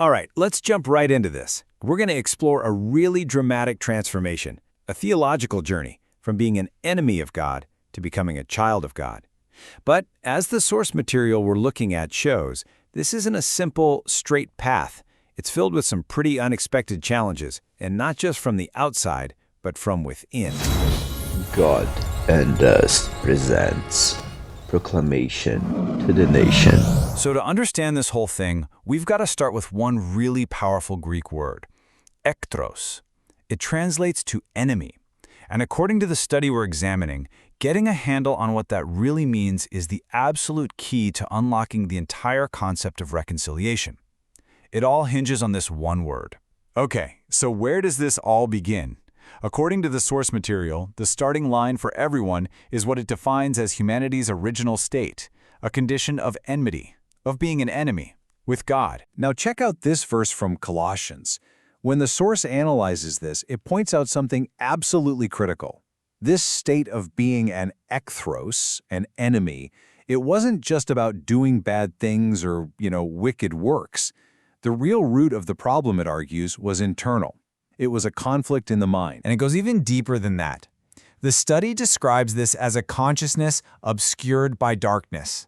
All right, let's jump right into this. We're going to explore a really dramatic transformation, a theological journey from being an enemy of God to becoming a child of God. But as the source material we're looking at shows, this isn't a simple, straight path. It's filled with some pretty unexpected challenges, and not just from the outside, but from within. God and Us presents Proclamation to the Nation. So to understand this whole thing, we've got to start with one really powerful Greek word, Echthros. It translates to enemy. And according to the study we're examining, getting a handle on what that really means is the absolute key to unlocking the entire concept of reconciliation. It all hinges on this one word. Okay, so where does this all begin? According to the source material, the starting line for everyone is what it defines as humanity's original state, a condition of enmity, of being an enemy, with God. Now check out this verse from Colossians. When the source analyzes this, it points out something absolutely critical. This state of being an echthros, an enemy, it wasn't just about doing bad things or, wicked works. The real root of the problem, it argues, was internal. It was a conflict in the mind. And it goes even deeper than that. The study describes this as a consciousness obscured by darkness.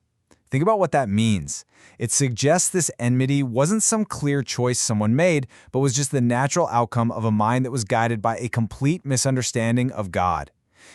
Think about what that means. It suggests this enmity wasn't some clear choice someone made, but was just the natural outcome of a mind that was guided by a complete misunderstanding of God.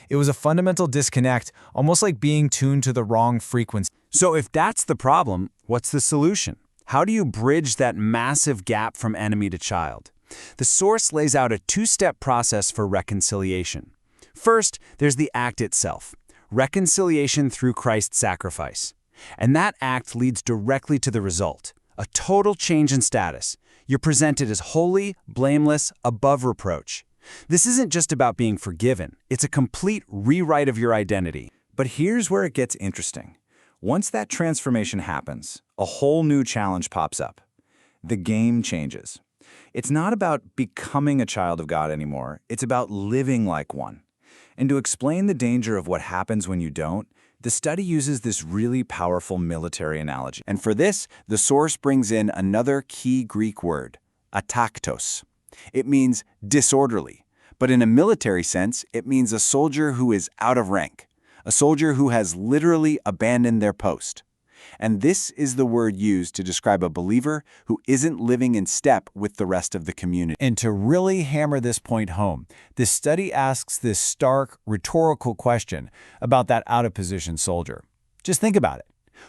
It was a fundamental disconnect, almost like being tuned to the wrong frequency. So if that's the problem, what's the solution? How do you bridge that massive gap from enemy to child? The source lays out a two-step process for reconciliation. First, there's the act itself, reconciliation through Christ's sacrifice. And that act leads directly to the result, a total change in status. You're presented as holy, blameless, above reproach. This isn't just about being forgiven. It's a complete rewrite of your identity. But here's where it gets interesting. Once that transformation happens, a whole new challenge pops up. The game changes. It's not about becoming a child of God anymore. It's about living like one. And to explain the danger of what happens when you don't, the study uses this really powerful military analogy. And for this, the source brings in another key Greek word, ataktos. It means disorderly, but in a military sense, it means a soldier who is out of rank, a soldier who has literally abandoned their post. And this is the word used to describe a believer who isn't living in step with the rest of the community. And to really hammer this point home, this study asks this stark, rhetorical question about that out-of-position soldier. Just think about it.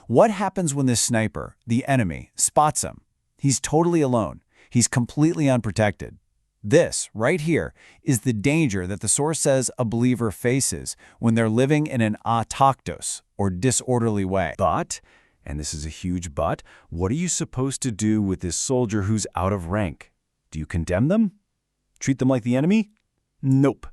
What happens when this sniper, the enemy, spots him? He's totally alone. He's completely unprotected. This, right here, is the danger that the source says a believer faces when they're living in an ataktos, or disorderly way. But, and this is a huge but, what are you supposed to do with this soldier who's out of rank? Do you condemn them? Treat them like the enemy? Nope.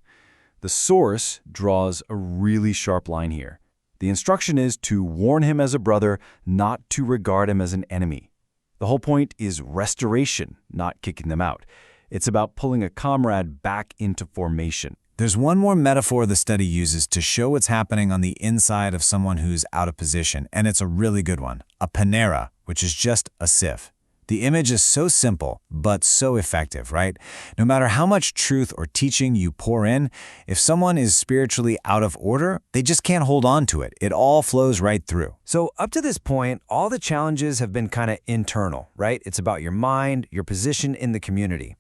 The source draws a really sharp line here. The instruction is to warn him as a brother, not to regard him as an enemy. The whole point is restoration, not kicking them out. It's about pulling a comrade back into formation. There's one more metaphor the study uses to show what's happening on the inside of someone who's out of position, and it's a really good one, a panera, which is just a sieve. The image is so simple, but so effective, right? No matter how much truth or teaching you pour in, if someone is spiritually out of order, they just can't hold on to it. It all flows right through. So up to this point, all the challenges have been kind of internal, right? It's about your mind, your position in the community.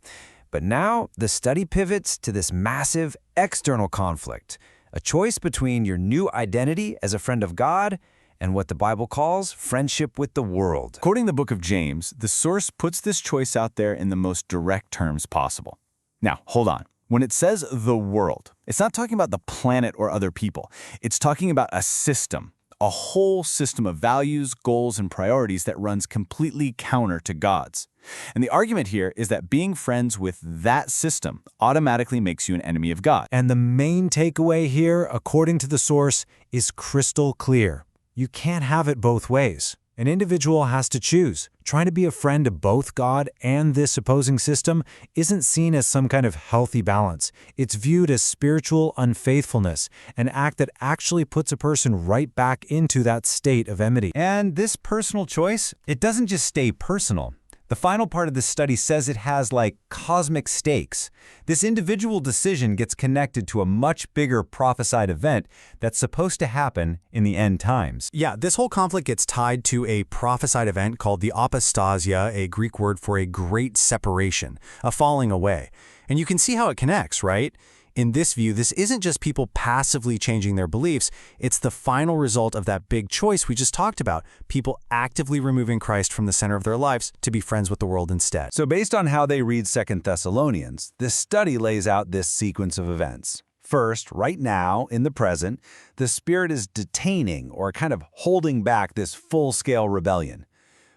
But now the study pivots to this massive external conflict, a choice between your new identity as a friend of God and what the Bible calls friendship with the world. Quoting the book of James, the source puts this choice out there in the most direct terms possible. Now, hold on. When it says the world, it's not talking about the planet or other people. It's talking about a system, a whole system of values, goals, and priorities that runs completely counter to God's. And the argument here is that being friends with that system automatically makes you an enemy of God. And the main takeaway here, according to the source, is crystal clear. You can't have it both ways. An individual has to choose. Trying to be a friend to both God and this opposing system isn't seen as some kind of healthy balance. It's viewed as spiritual unfaithfulness, an act that actually puts a person right back into that state of enmity. And this personal choice, it doesn't just stay personal. The final part of this study says it has like cosmic stakes. This individual decision gets connected to a much bigger prophesied event that's supposed to happen in the end times. Yeah, this whole conflict gets tied to a prophesied event called the apostasia, a Greek word for a great separation, a falling away. And you can see how it connects, right? In this view, this isn't just people passively changing their beliefs, it's the final result of that big choice we just talked about, people actively removing Christ from the center of their lives to be friends with the world instead. So based on how they read 2 Thessalonians, this study lays out this sequence of events. First, right now, in the present, the Spirit is detaining or kind of holding back this full-scale rebellion.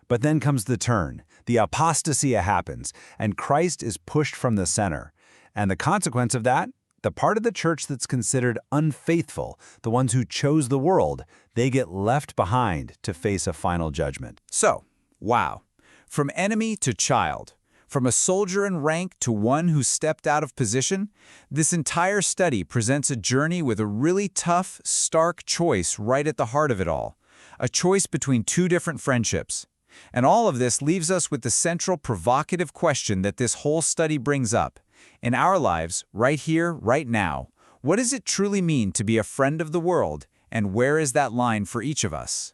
But then comes the turn. The apostasia happens, and Christ is pushed from the center. And the consequence of that? The part of the church that's considered unfaithful, the ones who chose the world, they get left behind to face a final judgment. So, wow. From enemy to child, from a soldier in rank to one who stepped out of position, this entire study presents a journey with a really tough, stark choice right at the heart of it all. A choice between two different friendships. And all of this leaves us with the central provocative question that this whole study brings up. In our lives, right here, right now, what does it truly mean to be a friend of the world, and where is that line for each of us?